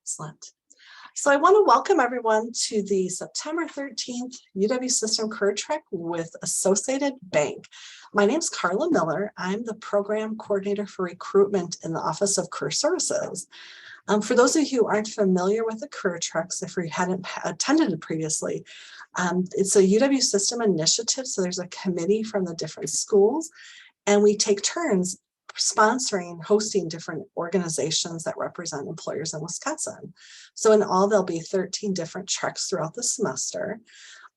Excellent. So I want to welcome everyone to the September 13th UW System Career Trek with Associated Bank. My name is Carla Miller. I'm the Program Coordinator for Recruitment in the Office of Career Services. For those of you who aren't familiar with the Career Treks, if you hadn't attended it previously, it's a UW System initiative. So there's a committee from the different schools, and we take turns sponsoring, hosting different organizations that represent employers in Wisconsin. So in all, there'll be 13 different treks throughout the semester,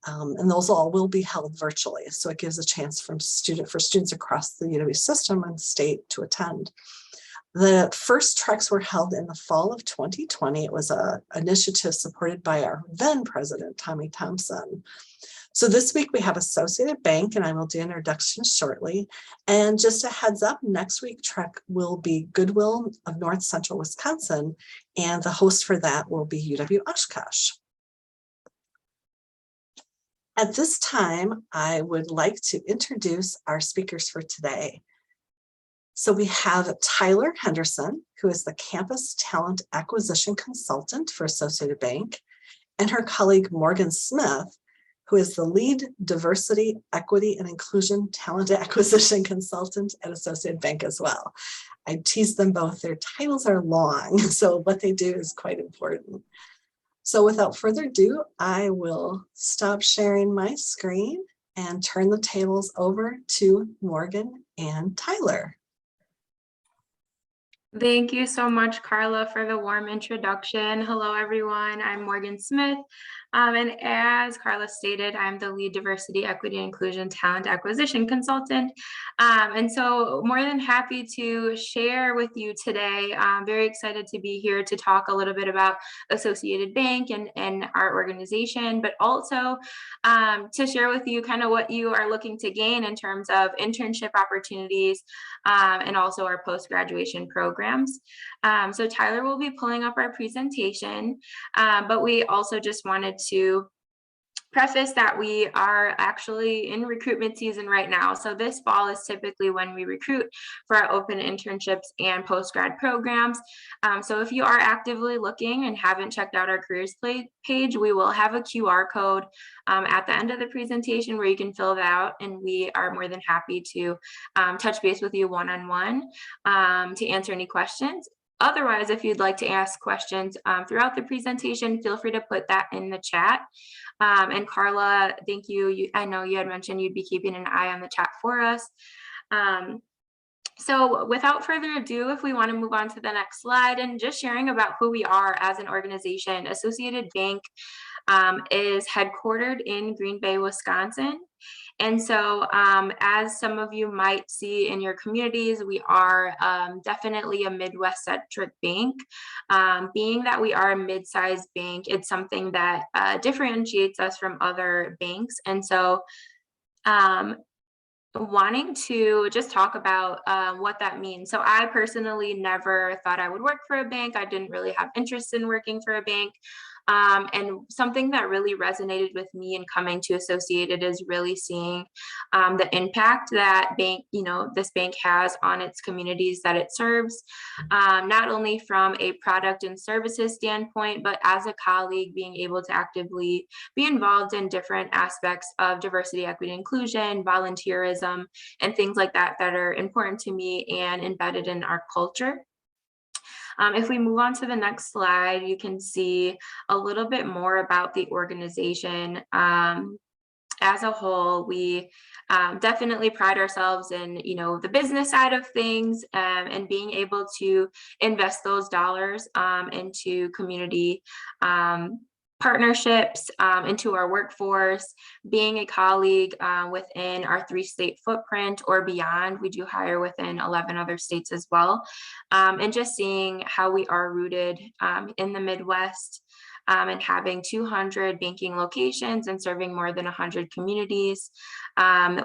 and those all will be held virtually. So it gives a chance for students across the UW system and state to attend. The first treks were held in the fall of 2020. It was an initiative supported by our then president, Tommy Thompson. So this week we have Associated Bank, and I will do introductions shortly. And just a heads up, next week trek will be Goodwill of North Central Wisconsin, and the host for that will be UW Oshkosh. At this time, I would like to introduce our speakers for today. So we have Tyler Henderson, who is the Campus Talent Acquisition Consultant for Associated Bank, and her colleague Morgan Smith, who is the lead diversity, equity, and inclusion talent acquisition consultant at Associated Bank as well. I tease them both. Their titles are long, so what they do is quite important. So without further ado, I will stop sharing my screen and turn the tables over to Morgan and Tyler. Thank you so much, Carla, for the warm introduction. Hello, everyone. I'm Morgan Smith. And as Carla stated, I'm the lead diversity, equity, and inclusion talent acquisition consultant. And so more than happy to share with you today. I'm very excited to be here to talk a little bit about Associated Bank and our organization, but also to share with you kind of what you are looking to gain in terms of internship opportunities and also our post-graduation programs. So Tyler will be pulling up our presentation, but we also just wanted to preface that we are actually in recruitment season right now. So this fall is typically when we recruit for our open internships and post-grad programs. So if you are actively looking and haven't checked out our careers page, we will have a QR code at the end of the presentation where you can fill that out, and we are more than happy to touch base with you one-on-one to answer any questions. Otherwise, if you'd like to ask questions throughout the presentation, feel free to put that in the chat. And Carla, thank you. I know you had mentioned you'd be keeping an eye on the chat for us. So without further ado, if we want to move on to the next slide and just sharing about who we are as an organization, Associated Bank is headquartered in Green Bay, Wisconsin. And so as some of you might see in your communities, we are definitely a Midwest-centric bank. Being that we are a mid-sized bank, it's something that differentiates us from other banks. And so wanting to just talk about what that means. So I personally never thought I would work for a bank. I didn't really have interest in working for a bank. And something that really resonated with me in coming to Associated is really seeing the impact that this bank has on its communities that it serves, not only from a product and services standpoint, but as a colleague, being able to actively be involved in different aspects of diversity, equity, inclusion, volunteerism, and things like that that are important to me and embedded in our culture. If we move on to the next slide, you can see a little bit more about the organization. As a whole, we definitely pride ourselves in, the business side of things and being able to invest those dollars into community partnerships, into our workforce, being a colleague within our 3-state footprint or beyond. We do hire within 11 other states as well. And just seeing how we are rooted in the Midwest and having 200 banking locations and serving more than 100 communities.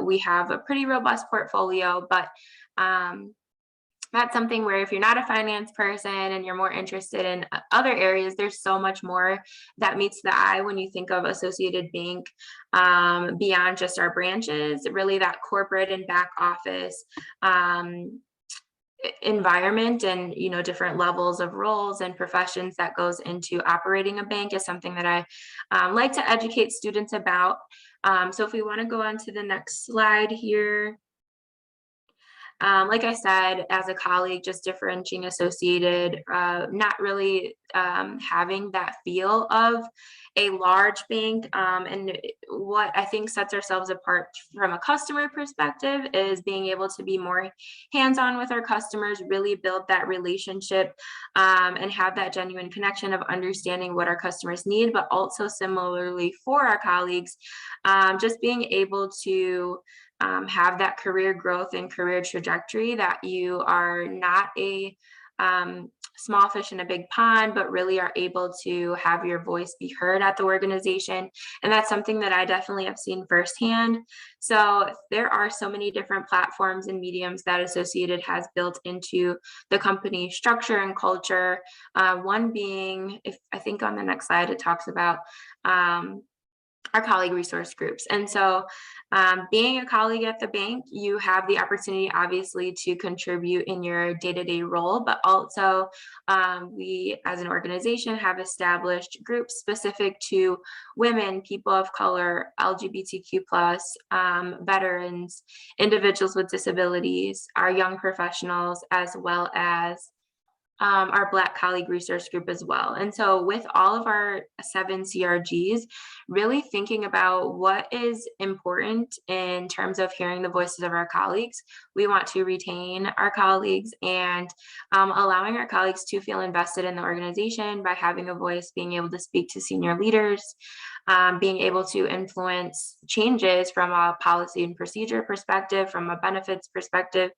We have a pretty robust portfolio, but that's something where if you're not a finance person and you're more interested in other areas, there's so much more that meets the eye when you think of Associated Bank beyond just our branches, really that corporate and back office environment and, different levels of roles and professions that goes into operating a bank is something that I like to educate students about. So if we want to go on to the next slide here. Like I said, as a colleague, just differentiating associated, not really having that feel of a large bank. And what I think sets ourselves apart from a customer perspective is being able to be more hands-on with our customers, really build that relationship and have that genuine connection of understanding what our customers need, but also similarly for our colleagues, just being able to have that career growth and career trajectory, that you are not a small fish in a big pond, but really are able to have your voice be heard at the organization. And that's something that I definitely have seen firsthand. So there are so many different platforms and mediums that Associated has built into the company structure and culture. One being, if I think on the next slide, it talks about our colleague resource groups. And so being a colleague at the bank, you have the opportunity obviously to contribute in your day-to-day role, but also we as an organization have established groups specific to women, people of color, LGBTQ+, veterans, individuals with disabilities, our young professionals, as well as our Black colleague resource group as well. And so with all of our 7 CRGs, really thinking about what is important in terms of hearing the voices of our colleagues. We want to retain our colleagues and allowing our colleagues to feel invested in the organization by having a voice, being able to speak to senior leaders, being able to influence changes from a policy and procedure perspective, from a benefits perspective.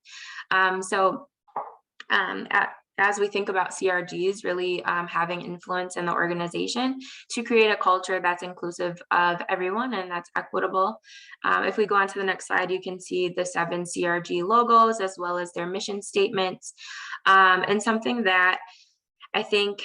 As we think about CRGs, really having influence in the organization to create a culture that's inclusive of everyone and that's equitable. If we go on to the next slide, you can see the 7 CRG logos as well as their mission statements. And something that I think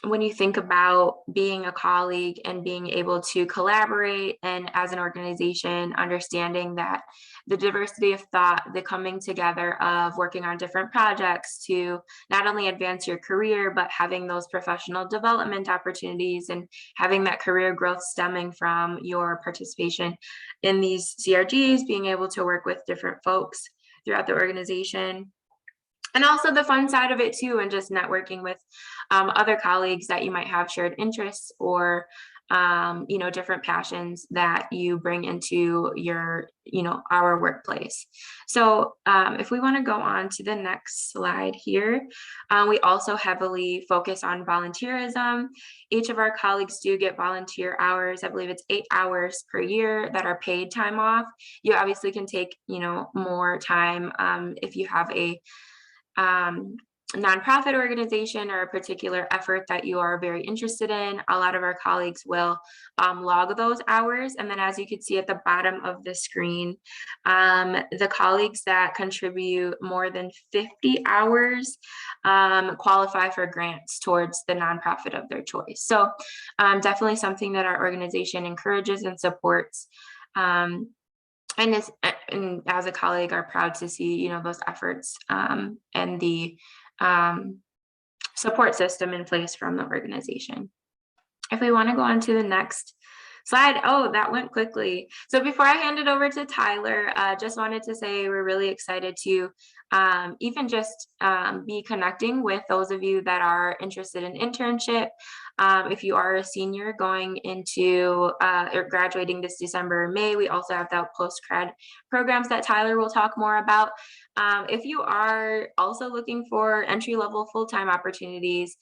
when you think about being a colleague and being able to collaborate and as an organization, understanding that the diversity of thought, the coming together of working on different projects to not only advance your career, but having those professional development opportunities and having that career growth stemming from your participation in these CRGs, being able to work with different folks throughout the organization. And also the fun side of it too, and just networking with other colleagues that you might have shared interests or, different passions that you bring into your, our workplace. So if we want to go on to the next slide here, we also heavily focus on volunteerism. Each of our colleagues do get volunteer hours. I believe it's 8 hours per year that are paid time off. You obviously can take, more time if you have a nonprofit organization or a particular effort that you are very interested in. A lot of our colleagues will log those hours. And then as you can see at the bottom of the screen, the colleagues that contribute more than 50 hours qualify for grants towards the nonprofit of their choice. So definitely something that our organization encourages and supports. And as a colleague are proud to see, those efforts and the support system in place from the organization. If we want to go on to the next slide. Oh, that went quickly. So before I hand it over to Tyler, just wanted to say we're really excited to even just be connecting with those of you that are interested in internship. If you are a senior going into or graduating this December or May, we also have that post-grad programs that Tyler will talk more about. If you are also looking for entry-level full-time opportunities,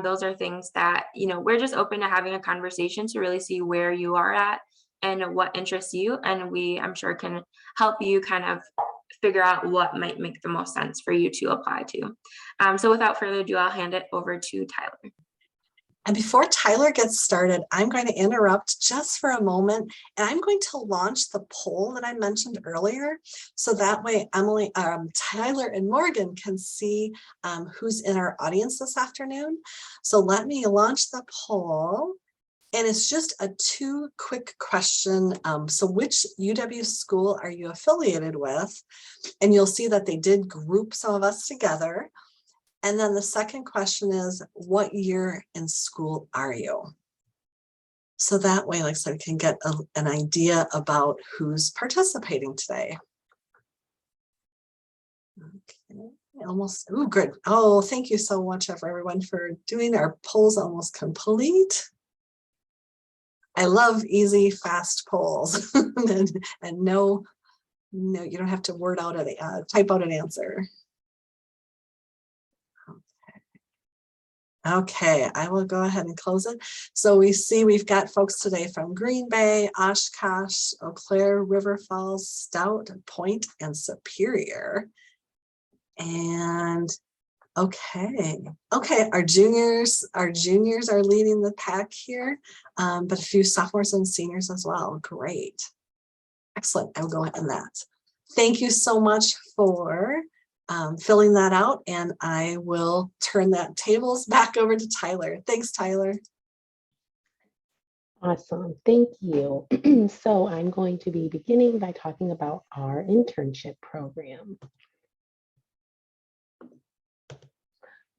those are things that, we're just open to having a conversation to really see where you are at and what interests you. And I'm sure can help you kind of figure out what might make the most sense for you to apply to. So without further ado, I'll hand it over to Tyler. And before Tyler gets started, I'm going to interrupt just for a moment, and I'm going to launch the poll that I mentioned earlier. So that way, Tyler and Morgan can see who's in our audience this afternoon. So let me launch the poll. And it's just a 2 quick question. So which UW school are you affiliated with? And you'll see that they did group some of us together. And then the second question is, what year in school are you? So that way, like I said, we can get an idea about who's participating today. Okay, almost, oh, good. Oh, thank you so much, everyone, for doing our polls almost complete. I love easy, fast polls and no, you don't have to type out an answer. Okay, I will go ahead and close it. So we see we've got folks today from Green Bay, Oshkosh, Eau Claire, River Falls, Stout, Point, and Superior. And okay, our juniors are leading the pack here, but a few sophomores and seniors as well. Great. Excellent. I will go ahead and that. Thank you so much for filling that out, and I will turn that tables back over to Tyler. Thanks, Tyler. Awesome, thank you. So I'm going to be beginning by talking about our internship program.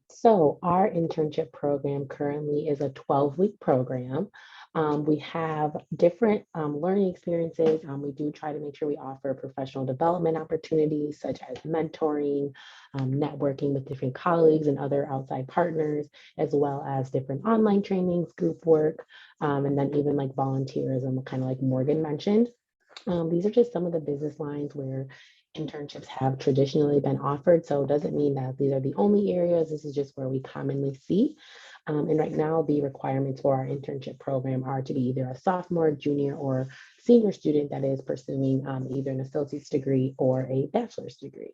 So our internship program currently is a 12-week program. We have different learning experiences. We do try to make sure we offer professional development opportunities such as mentoring, networking with different colleagues and other outside partners, as well as different online trainings, group work, and then even like volunteerism, kind of like Morgan mentioned. These are just some of the business lines where internships have traditionally been offered. So it doesn't mean that these are the only areas. This is just where we commonly see. And right now, the requirements for our internship program are to be either a sophomore, junior, or senior student that is pursuing either an associate's degree or a bachelor's degree.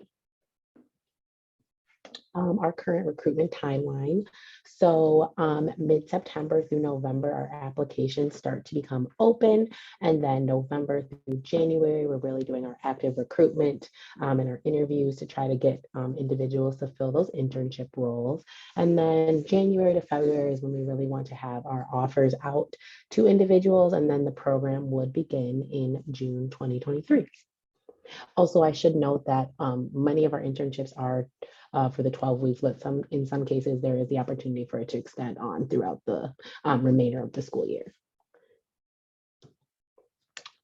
Our current recruitment timeline. So mid-September through November, our applications start to become open. And then November through January, we're really doing our active recruitment and our interviews to try to get individuals to fill those internship roles. And then January to February is when we really want to have our offers out to individuals. And then the program would begin in June 2023. Also, I should note that many of our internships are for the 12 weeks, but in some cases, there is the opportunity for it to extend on throughout the remainder of the school year.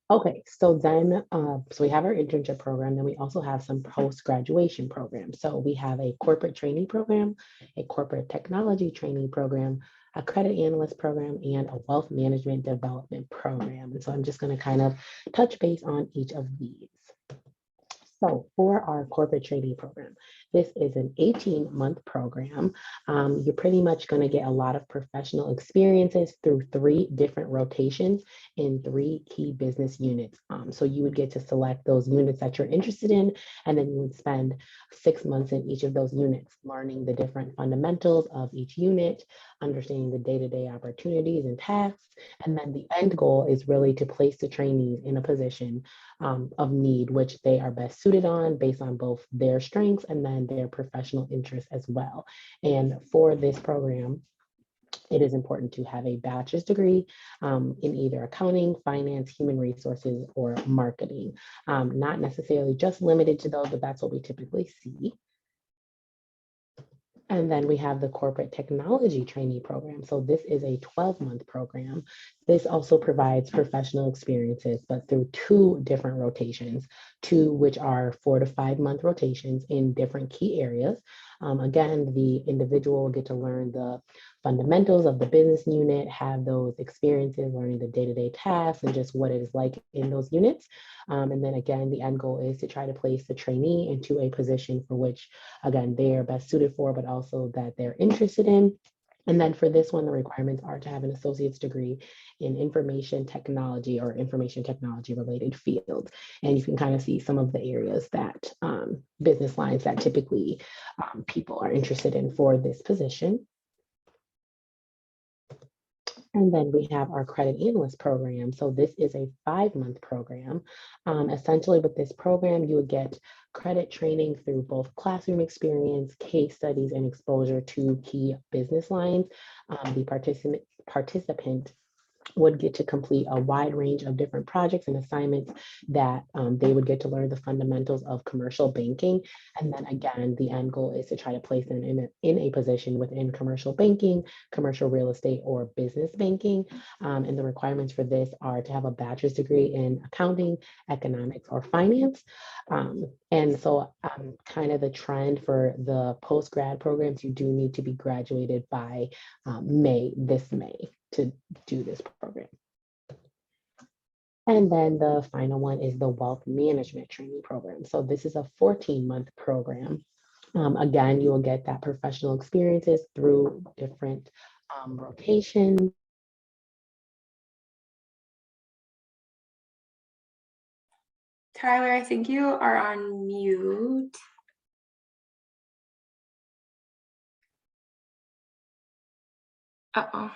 Okay, so then, so we have our internship program, then we also have some post-graduation programs. So we have a corporate trainee program, a corporate technology trainee program, a credit analyst program, and a wealth management development program. And so I'm just going to kind of touch base on each of these. So for our corporate trainee program, this is an 18-month program. You're pretty much going to get a lot of professional experiences through 3 different rotations in 3 key business units. So you would get to select those units that you're interested in, and then you would spend 6 months in each of those units, learning the different fundamentals of each unit, understanding the day-to-day opportunities and tasks. And then the end goal is really to place the trainees in a position of need, which they are best suited on based on both their strengths and then their professional interests as well. And for this program, it is important to have a bachelor's degree in either accounting, finance, human resources, or marketing. Not necessarily just limited to those, but that's what we typically see. And then we have the corporate technology trainee program. So this is a 12-month program. This also provides professional experiences, but through 2 different rotations, 2 which are 4 to 5 month rotations in different key areas. Again, the individual will get to learn the fundamentals of the business unit, have those experiences, learning the day-to-day tasks and just what it is like in those units. And then again, the end goal is to try to place the trainee into a position for which, again, they are best suited for, but also that they're interested in. And then for this one, the requirements are to have an associate's degree in information technology or information technology related fields. And you can kind of see some of the areas that business lines that typically people are interested in for this position. And then we have our credit analyst program. So this is a 5-month program. Essentially with this program, you would get credit training through both classroom experience, case studies, and exposure to key business lines. The participant would get to complete a wide range of different projects and assignments that they would get to learn the fundamentals of commercial banking. And then again, the end goal is to try to place them in a position within commercial banking, commercial real estate, or business banking. And the requirements for this are to have a bachelor's degree in accounting, economics, or finance. And so kind of the trend for the post-grad programs, you do need to be graduated by this May to do this program. And then the final one is the wealth management trainee program. So this is a 14-month program. Again, you will get that professional experiences through different rotations. Tyler, I think you are on mute. Uh-oh.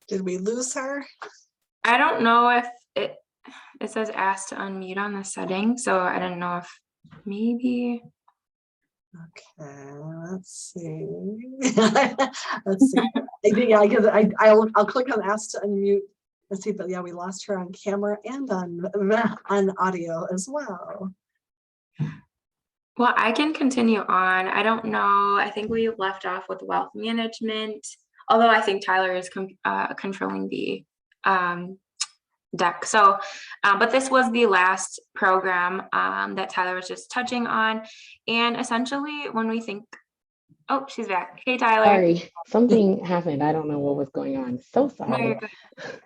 Did we lose her? I don't know if it says ask to unmute on the setting, so I don't know if maybe. Okay, let's see. Let's see. Yeah, I guess I'll click on ask to unmute and see, but yeah, we lost her on camera and on audio as well. Well, I can continue on. I don't know. I think we left off with wealth management, although I think Tyler is controlling the deck. So, but this was the last program that Tyler was just touching on. And essentially when we think, oh, she's back. Hey, Tyler. Sorry, something happened. I don't know what was going on. So No, sorry. you're good.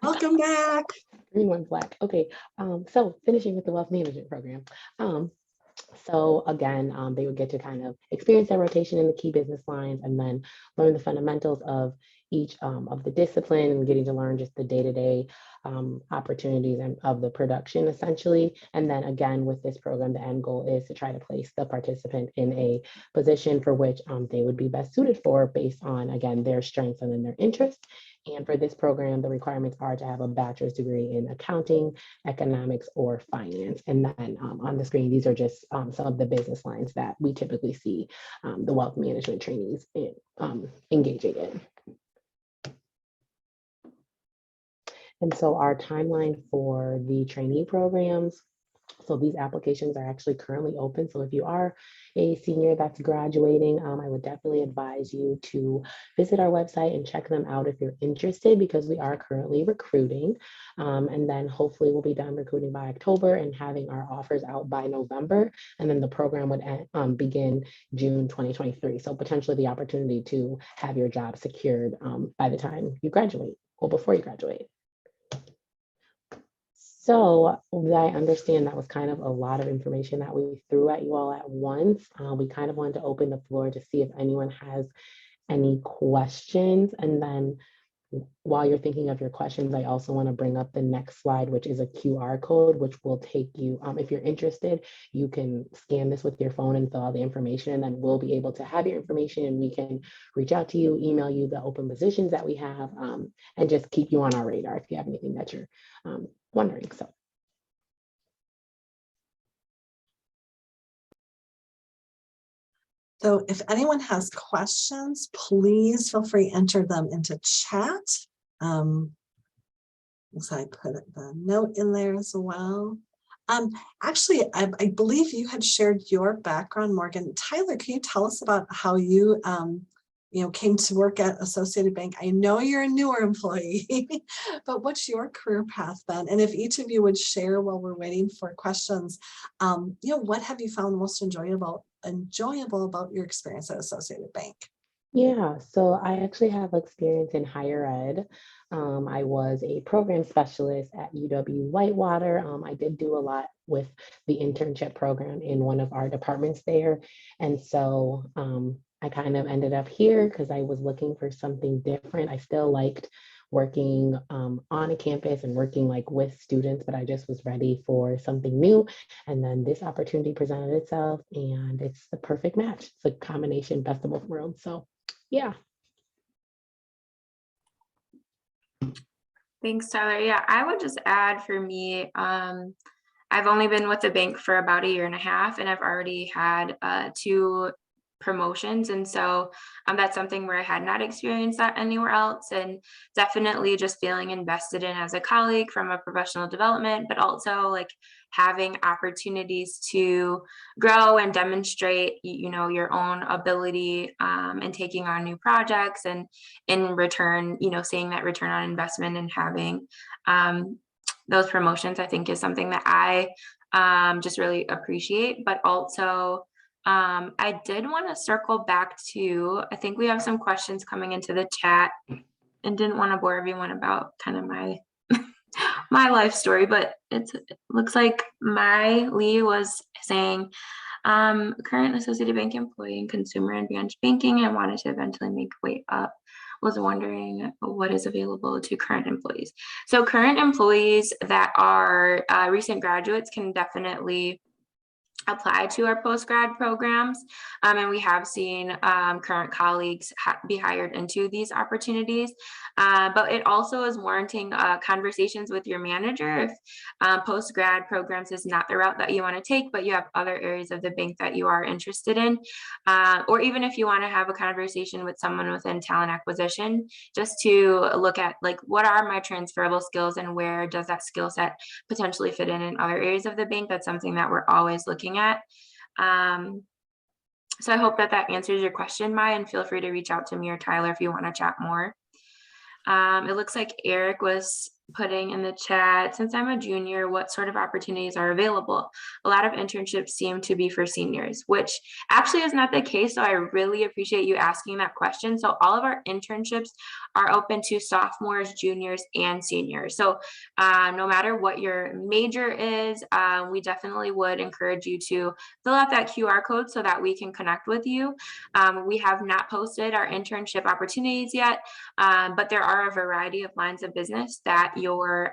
Welcome back. Green one black. Okay. So finishing with the wealth management program. So again, they would get to kind of experience that rotation in the key business lines and then learn the fundamentals of each of the discipline and getting to learn just the day-to-day opportunities and of the production essentially. And then again, with this program, the end goal is to try to place the participant in a position for which they would be best suited for based on, again, their strengths and then their interests. And for this program, the requirements are to have a bachelor's degree in accounting, economics, or finance. And then on the screen, these are just some of the business lines that we typically see the wealth management trainees engaging in. And so our timeline for the trainee programs, so these applications are actually currently open. So if you are a senior that's graduating, I would definitely advise you to visit our website and check them out if you're interested, because we are currently recruiting. And then hopefully we'll be done recruiting by October and having our offers out by November. And then the program would begin June 2023. So potentially the opportunity to have your job secured by the time you graduate or before you graduate. So I understand that was kind of a lot of information that we threw at you all at once. We kind of wanted to open the floor to see if anyone has any questions. And then while you're thinking of your questions, I also want to bring up the next slide, which is a QR code, which will take you, if you're interested, you can scan this with your phone and fill out the information, and then we'll be able to have your information and we can reach out to you, email you the open positions that we have, and just keep you on our radar if you have anything that you're wondering. So if anyone has questions, please feel free to enter them into chat. So I put the note in there as well. Actually, I believe you had shared your background, Morgan. Tyler, can you tell us about how you came to work at Associated Bank? I know you're a newer employee, but what's your career path been? And if each of you would share while we're waiting for questions, what have you found most enjoyable about your experience at Associated Bank? Yeah, so I actually have experience in higher ed. I was a program specialist at UW-Whitewater. I did do a lot with the internship program in one of our departments there. And so I kind of ended up here because I was looking for something different. I still liked working on a campus and working with students, but I just was ready for something new. And then this opportunity presented itself and it's the perfect match. It's a combination, best of both worlds. So yeah. Thanks, Tyler. Yeah, I would just add for me, I've only been with the bank for about 1.5 years, and I've already had 2 promotions. And so that's something where I had not experienced that anywhere else, and definitely just feeling invested in as a colleague from a professional development, but also like having opportunities to grow and demonstrate, your own ability, and taking on new projects, and in return, seeing that return on investment and having those promotions, I think, is something that I just really appreciate. But also, I did want to circle back to, I think we have some questions coming into the chat, and didn't want to bore everyone about kind of my my life story, but it looks like my Lee was saying, current associated bank employee in consumer and branch banking, and wanted to eventually make way up. Was wondering what is available to current employees. So current employees that are recent graduates can definitely apply to our post-grad programs. And we have seen current colleagues be hired into these opportunities. But it also is warranting conversations with your manager if post-grad programs is not the route that you want to take, but you have other areas of the bank that you are interested in. Or even if you want to have a conversation with someone within talent acquisition, just to look at like, what are my transferable skills and where does that skill set potentially fit in other areas of the bank? That's something that we're always looking at. So I hope that answers your question, Maya, and feel free to reach out to me or Tyler if you want to chat more. It looks like Eric was putting in the chat, since I'm a junior, what sort of opportunities are available? A lot of internships seem to be for seniors, which actually is not the case. So I really appreciate you asking that question. So all of our internships are open to sophomores, juniors, and seniors. So no matter what your major is, we definitely would encourage you to fill out that QR code so that we can connect with you. We have not posted our internship opportunities yet, but there are a variety of lines of business that your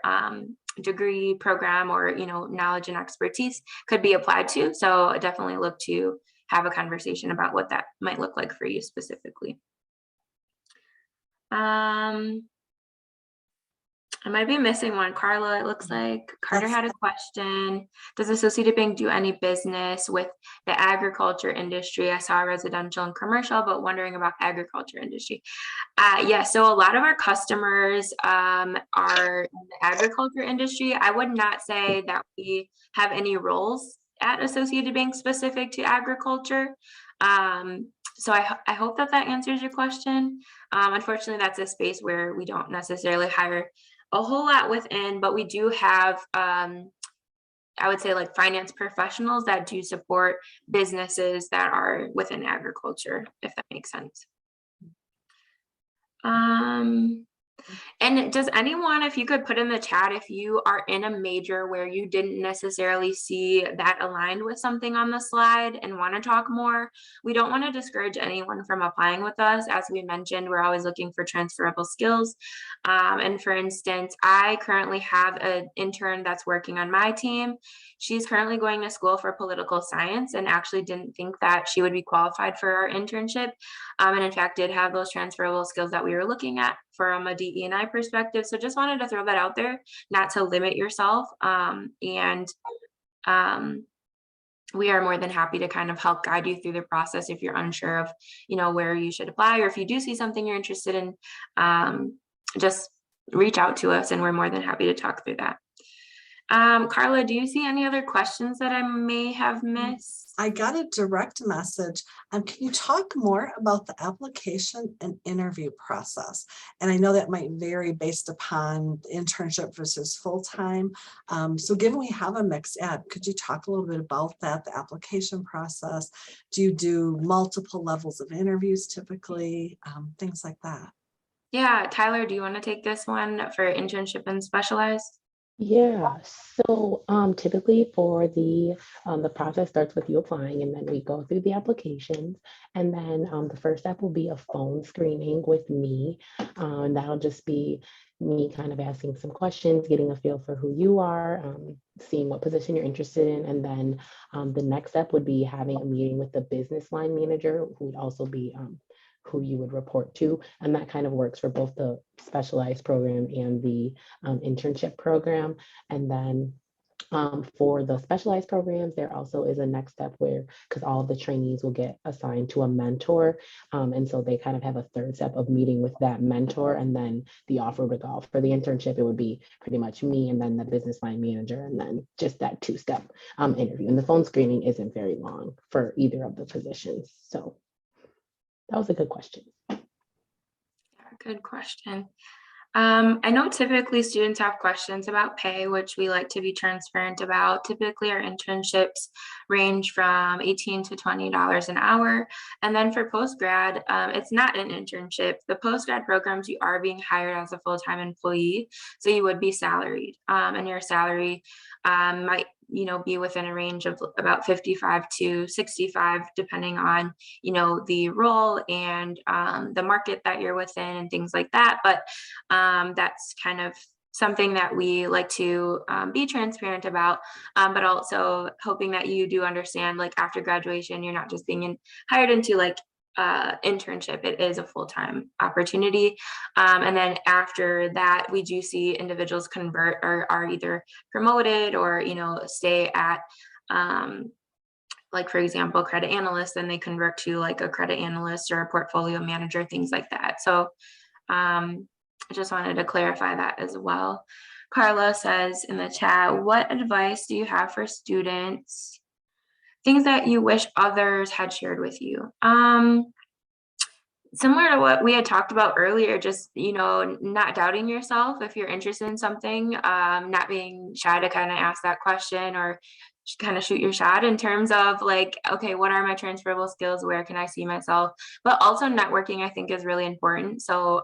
degree, program, or knowledge and expertise could be applied to. So definitely look to have a conversation about what that might look like for you specifically. I might be missing one. Carla, it looks like Carter had a question. Does Associated Bank do any business with the agriculture industry? I saw residential and commercial, but wondering about agriculture industry. Yeah, so a lot of our customers are in the agriculture industry. I would not say that we have any roles at Associated Bank specific to agriculture. So I hope that answers your question. Unfortunately, that's a space where we don't necessarily hire a whole lot within, but we do have, I would say, like finance professionals that do support businesses that are within agriculture, if that makes sense. And does anyone, if you could put in the chat, if you are in a major where you didn't necessarily see that aligned with something on the slide and want to talk more, we don't want to discourage anyone from applying with us. As we mentioned, we're always looking for transferable skills. And for instance, I currently have an intern that's working on my team. She's currently going to school for political science and actually didn't think that she would be qualified for our internship. And in fact, did have those transferable skills that we were looking at from a DE&I perspective. So just wanted to throw that out there, not to limit yourself. We are more than happy to kind of help guide you through the process if you're unsure of, where you should apply, or if you do see something you're interested in, just reach out to us and we're more than happy to talk through that. Carla, do you see any other questions that I may have missed? I got a direct message. Can you talk more about the application and interview process? And I know that might vary based upon internship versus full-time. So given we have a mixed ad, could you talk a little bit about that, the application process? Do you do multiple levels of interviews typically? Things like that. Yeah, Tyler, do you want to take this one for internship and specialized? Yeah, so typically for the process starts with you applying, and then we go through the applications, and then the first step will be a phone screening with me, and that'll just be me kind of asking some questions, getting a feel for who you are, seeing what position you're interested in, and then the next step would be having a meeting with the business line manager, who would also be who you would report to. And that kind of works for both the specialized program and the internship program. And then For the specialized programs, there also is a next step where, because all of the trainees will get assigned to a mentor. And so they kind of have a third step of meeting with that mentor, and then the offer would go. For the internship, it would be pretty much me and then the business line manager, and then just that two-step interview. And the phone screening isn't very long for either of the positions. So that was a good question. Good question. I know typically students have questions about pay, which we like to be transparent about. Typically, our internships range from $18 to $20 an hour. And then for post-grad, it's not an internship. The post-grad programs, you are being hired as a full-time employee. So you would be salaried, and your salary might be within a range of about 55 to 65, depending on, the role and the market that you're within and things like that. But that's kind of something that we like to be transparent about, but also hoping that you do understand, like after graduation, you're not just being hired into like internship. It is a full-time opportunity. And then after that, we do see individuals convert or are either promoted or, stay at, like, for example, credit analyst, and they convert to like a credit analyst or a portfolio manager, things like that. So I just wanted to clarify that as well. Carla says in the chat, what advice do you have for students? Things that you wish others had shared with you. Similar to what we had talked about earlier, just, not doubting yourself if you're interested in something, not being shy to kind of ask that question or kind of shoot your shot in terms of like, okay, what are my transferable skills? Where can I see myself? But also networking, I think, is really important. So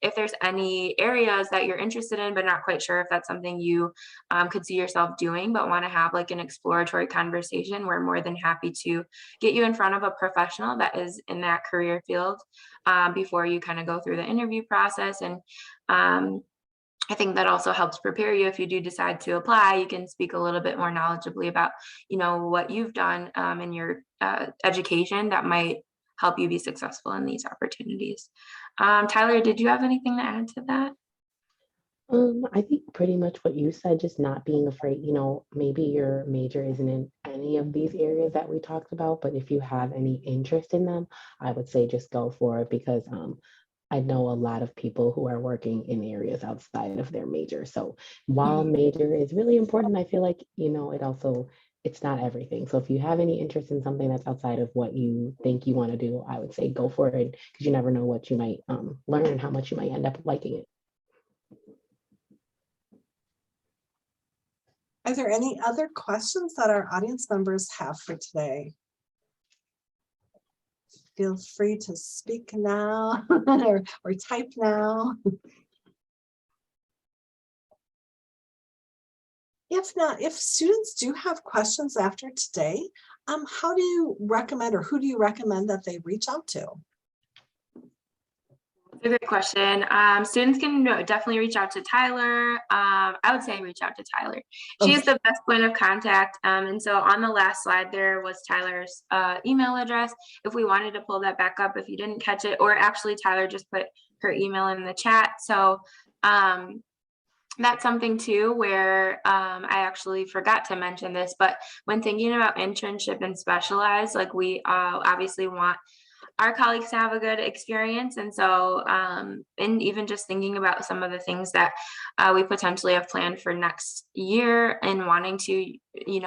if there's any areas that you're interested in, but not quite sure if that's something you could see yourself doing, but want to have like an exploratory conversation, we're more than happy to get you in front of a professional that is in that career field before you kind of go through the interview process. And I think that also helps prepare you if you do decide to apply. You can speak a little bit more knowledgeably about, what you've done in your education that might help you be successful in these opportunities. Tyler, did you have anything to add to that? I think pretty much what you said, just not being afraid, maybe your major isn't in any of these areas that we talked about, but if you have any interest in them, I would say just go for it, because I know a lot of people who are working in areas outside of their major. So while major is really important, I feel like, it's not everything. So if you have any interest in something that's outside of what you think you want to do, I would say go for it, because you never know what you might learn and how much you might end up liking it. Are there any other questions that our audience members have for today? Feel free to speak now or type now. If not, if students do have questions after today, how do you recommend, or who do you recommend that they reach out to? That's a great question. Students can definitely reach out to Tyler. I would say reach out to Tyler. She is the best point of contact. And so on the last slide, there was Tyler's email address. If we wanted to pull that back up, if you didn't catch it, or actually Tyler just put her email in the chat. So that's something too, where I actually forgot to mention this, but when thinking about internship and specialized, like we obviously want our colleagues to have a good experience. And so, and even just thinking about some of the things that we potentially have planned for next year, and wanting to,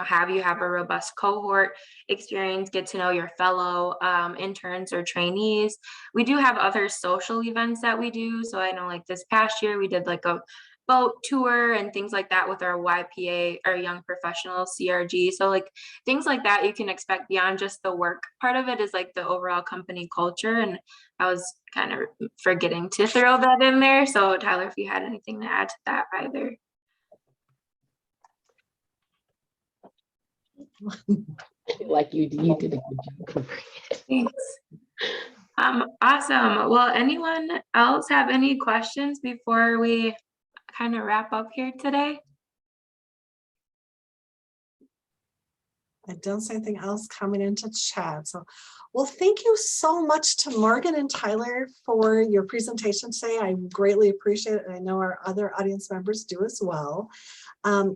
have you have a robust cohort experience, get to know your fellow interns or trainees. We do have other social events that we do. So I know like this past year, we did like a boat tour and things like that with our YPA, our Young Professionals CRG. So like things like that you can expect beyond just the work part of it, is like the overall company culture. And I was kind of forgetting to throw that in there. So Tyler, if you had anything to add to that either. Like you did a good job covering it. Thanks. Awesome. Well, anyone else have any questions before we kind of wrap up here today? I don't see anything else coming into chat. So, well, thank you so much to Morgan and Tyler for your presentation today. I greatly appreciate it. And I know our other audience members do as well.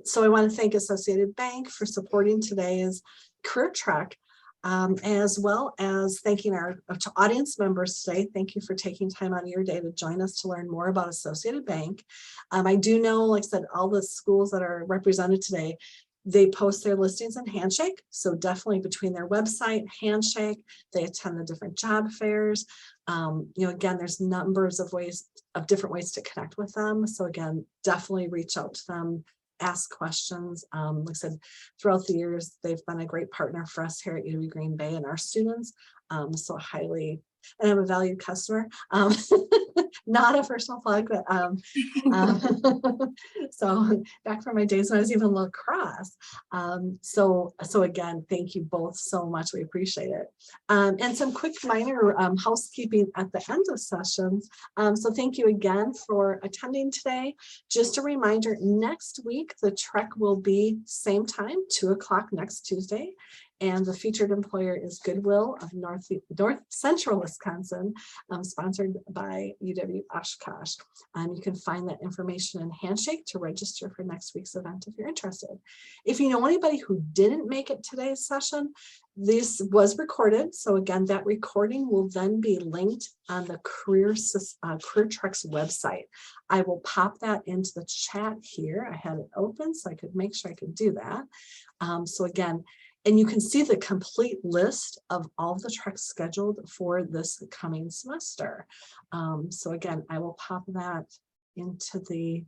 So I want to thank Associated Bank for supporting today's career track, as well as thanking our audience members today. Thank you for taking time out of your day to join us to learn more about Associated Bank. I do know, like I said, all the schools that are represented today, they post their listings in Handshake. So definitely between their website, Handshake, they attend the different job fairs. Again, there's numbers of different ways to connect with them. So again, definitely reach out to them, ask questions. Like I said, throughout the years, they've been a great partner for us here at UW Green Bay and our students. So highly, and I'm a valued customer. Not a personal plug, but so back from my days when I was even lacrosse. So again, thank you both so much. We appreciate it. And some quick minor housekeeping at the end of sessions. So thank you again for attending today. Just a reminder, next week, the trek will be same time, 2 o'clock next Tuesday. And the featured employer is Goodwill of North Central Wisconsin, sponsored by UW Oshkosh. You can find that information in Handshake to register for next week's event if you're interested. If you know anybody who didn't make it today's session, this was recorded. So again, that recording will then be linked on the Career Trek's website. I will pop that into the chat here. I had it open so I could make sure I could do that. So again, and you can see the complete list of all the treks scheduled for this coming semester. So again, I will pop that into as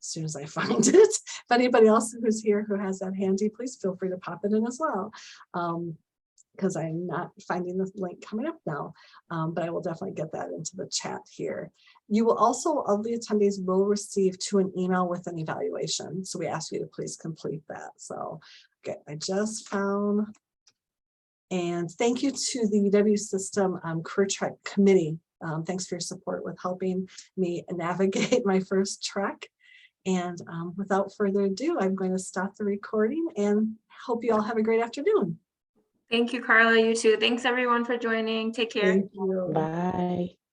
soon as I find it. If anybody else who's here who has that handy, please feel free to pop it in as well. Because I'm not finding the link coming up now, but I will definitely get that into the chat here. You will also, all the attendees will receive an email with an evaluation. So we ask you to please complete that. So, okay, I just found, and thank you to the UW System Career Trek Committee. Thanks for your support with helping me navigate my first trek. And without further ado, I'm going to stop the recording and hope you all have a great afternoon. Thank you, Carla. You too. Thanks everyone for joining. Take care. Thank you. Bye.